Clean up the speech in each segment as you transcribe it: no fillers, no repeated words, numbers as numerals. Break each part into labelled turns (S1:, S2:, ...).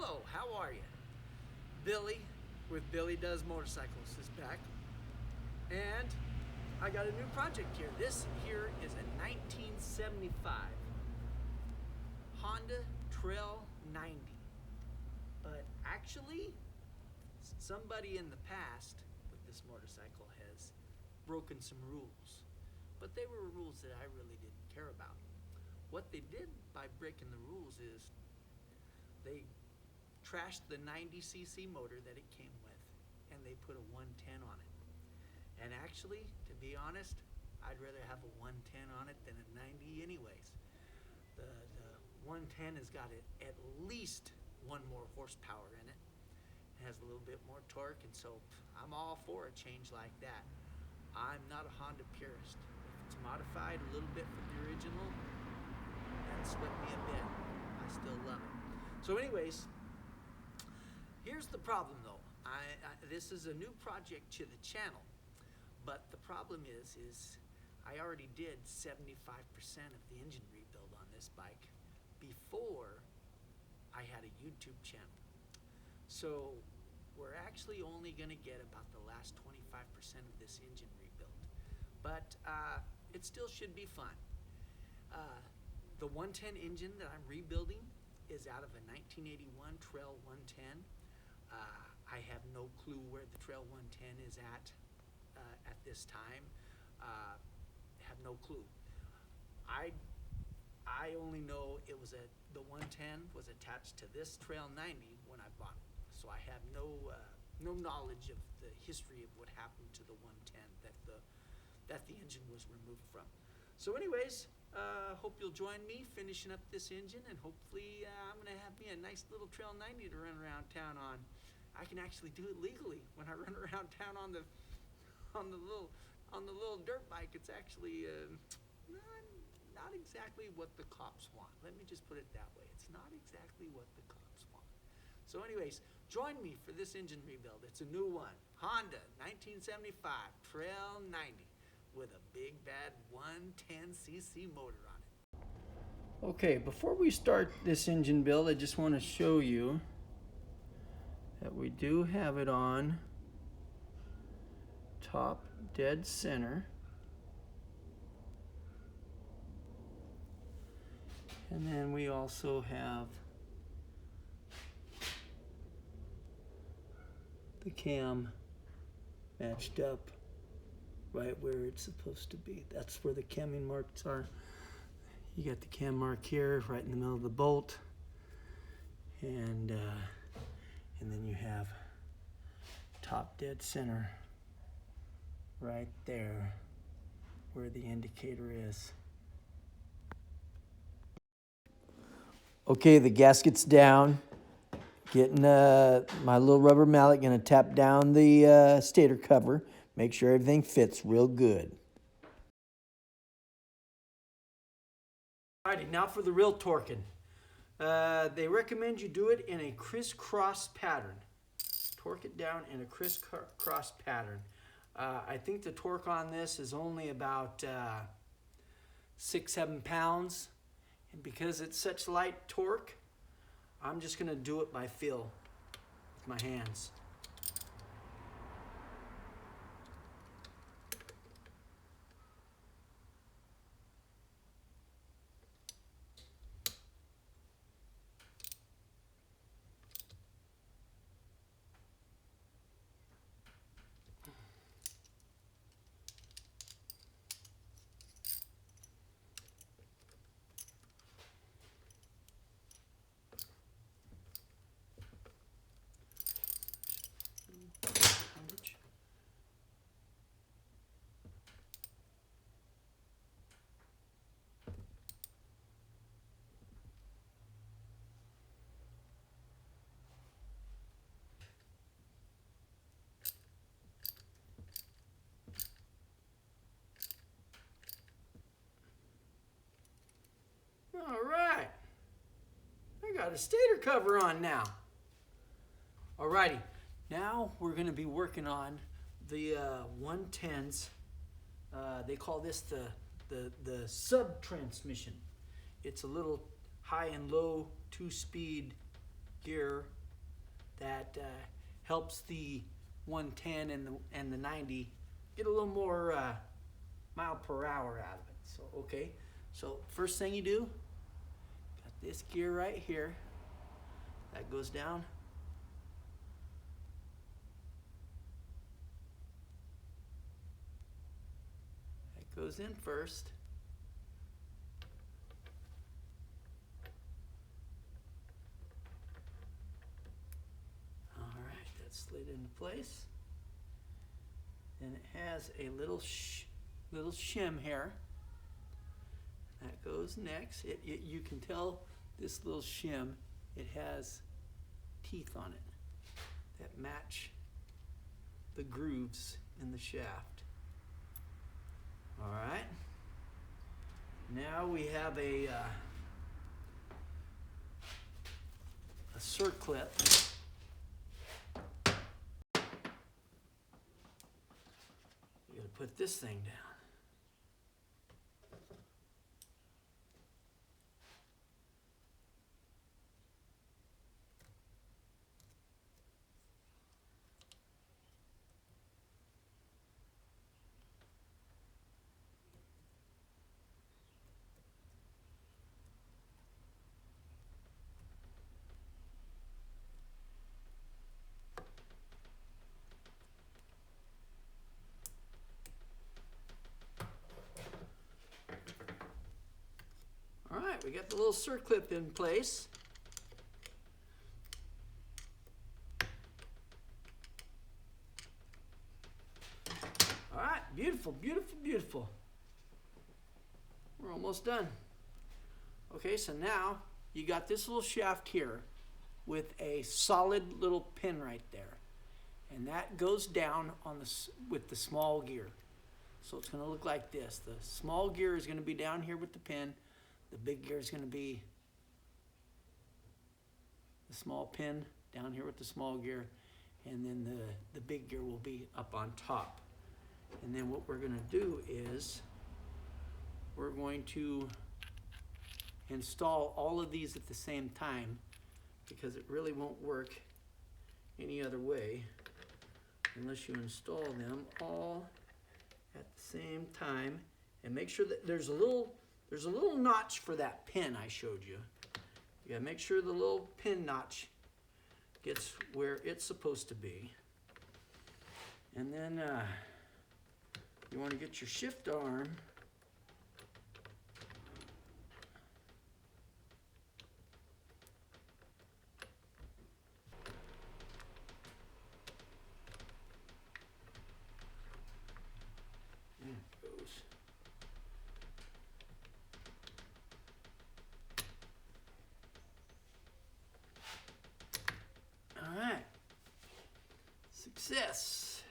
S1: Hello, how are you? Billy with Billy Does Motorcycles is back. And I got a new project here. This here is a 1975 Honda Trail 90. But actually, somebody in the past with this motorcycle has broken some rules. But they were rules that I really didn't care about. What they did by breaking the rules is they trashed the 90cc motor that it came with, and they put a 110 on it. And actually, to be honest, I'd rather have a 110 on it than a 90 anyways. The 110 has got at least one more horsepower in it. It has a little bit more torque, and so I'm all for a change like that. I'm not a Honda purist. If it's modified a little bit from the original, that swept me a bit. I still love it. So anyways, here's the problem though. This is a new project to the channel, but the problem is I already did 75% of the engine rebuild on this bike before I had a YouTube channel. So we're actually only gonna get about the last 25% of this engine rebuild, but it still should be fun. The 110 engine that I'm rebuilding is out of a 1981 Trail 110. I have no clue where the Trail 110 is at this time. Have no clue. I only know the 110 was attached to this Trail 90 when I bought it. So I have no knowledge of the history of what happened to the 110 that the engine was removed from. So anyways, hope you'll join me finishing up this engine, and hopefully I'm gonna have me a nice little Trail 90 to run around town on. I can actually do it legally when I run around town on the little dirt bike. It's actually not exactly what the cops want. Let me just put it that way. It's not exactly what the cops want. So anyways, join me for this engine rebuild. It's a new one. Honda 1975 Trail 90 with a big bad 110cc motor on it. Okay, before we start this engine build, I just want to show you that we do have it on top dead center. And then we also have the cam matched up right where it's supposed to be. That's where the camming marks are. You got the cam mark here, right in the middle of the bolt, and then you have top dead center right there where the indicator is. Okay, the gasket's down. Getting my little rubber mallet, gonna tap down the stator cover, make sure everything fits real good. Alrighty, now for the real torquing. They recommend you do it in a crisscross pattern. Torque it down in a crisscross pattern. I think the torque on this is only about 6-7 pounds. And because it's such light torque, I'm just gonna do it by feel with my hands. All right, I got a stator cover on now. Alrighty, now we're gonna be working on the 110s. They call this the subtransmission. It's a little high and low 2-speed gear that helps the 110 and the 90 get a little more mile per hour out of it. So okay, so first thing you do, got this gear right here that goes down. That goes in first. All right, that's slid into place. Then it has a little shim here. That goes next. You can tell this little shim, it has teeth on it that match the grooves in the shaft. All right. Now we have a circlip. You gotta put this thing down. All right, we got the little circlip in place. All right, beautiful, beautiful, beautiful. We're almost done. Okay, so now you got this little shaft here with a solid little pin right there. And that goes down on with the small gear. So it's going to look like this. The small gear is going to be down here with the pin. The big gear is going to be the small pin down here with the small gear. And then the big gear will be up on top. And then what we're going to do is we're going to install all of these at the same time, because it really won't work any other way unless you install them all at the same time. And make sure that there's a little notch for that pin I showed you. You gotta make sure the little pin notch gets where it's supposed to be. And then you want to get your shift arm success.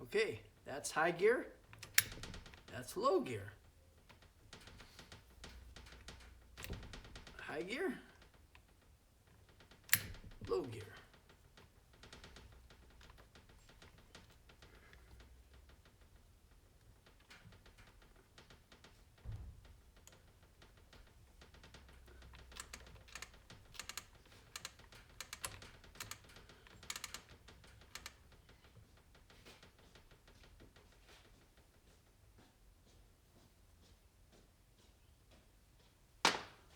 S1: Okay, that's high gear, that's low gear. High gear, low gear.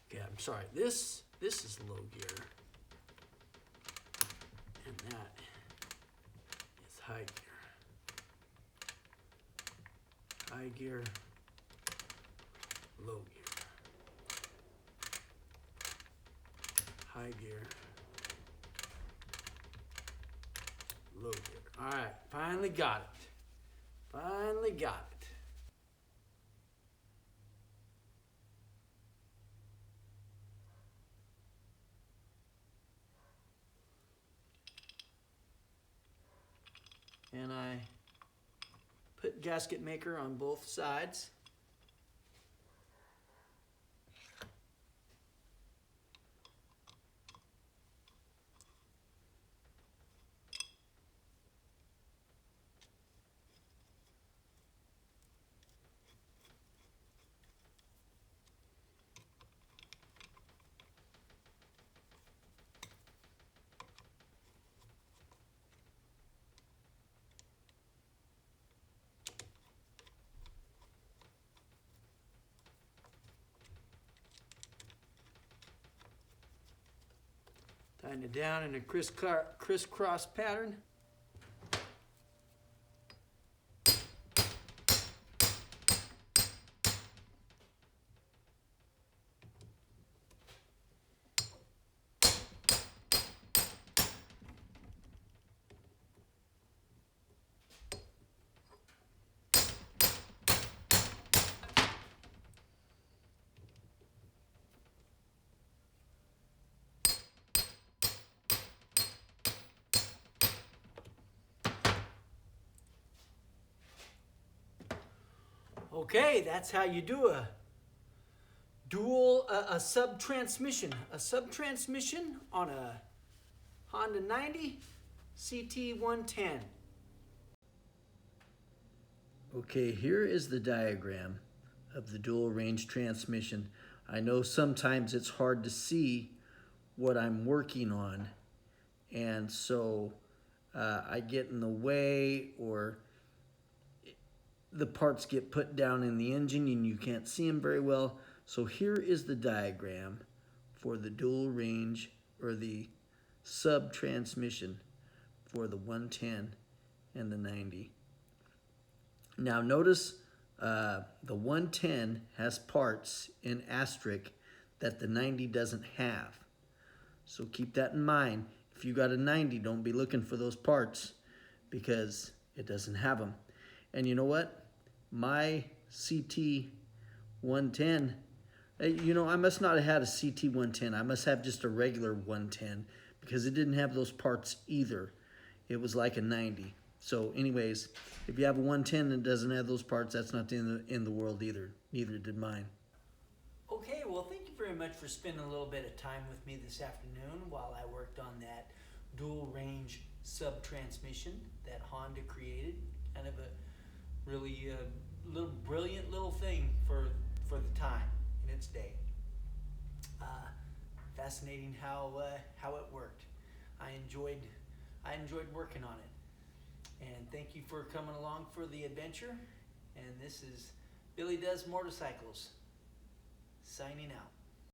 S1: Okay, I'm sorry, this is low gear, and that is high gear. High gear, low gear. High gear, low gear. All right, finally got it. Finally got it. And I put gasket maker on both sides. Tying it down in a crisscross pattern. Okay, that's how you do a sub-transmission. A sub-transmission on a Honda 90 CT 110. Okay, here is the diagram of the dual range transmission. I know sometimes it's hard to see what I'm working on, and so I get in the way, or the parts get put down in the engine and you can't see them very well. So here is the diagram for the dual range, or the sub transmission, for the 110 and the 90. Now notice the 110 has parts in asterisk that the 90 doesn't have. So keep that in mind. If you got a 90, don't be looking for those parts because it doesn't have them. And you know what? My CT 110, I must not have had a CT 110. I must have just a regular 110 because it didn't have those parts either. It was like a 90. So anyways, if you have a 110 that doesn't have those parts, that's not the end of the world either. Neither did mine. Okay, well, thank you very much for spending a little bit of time with me this afternoon while I worked on that dual range sub transmission that Honda created. Kind of a really little brilliant little thing for the time in its day. Fascinating how it worked. I enjoyed working on it. And thank you for coming along for the adventure. And this is Billy Does Motorcycles, signing out.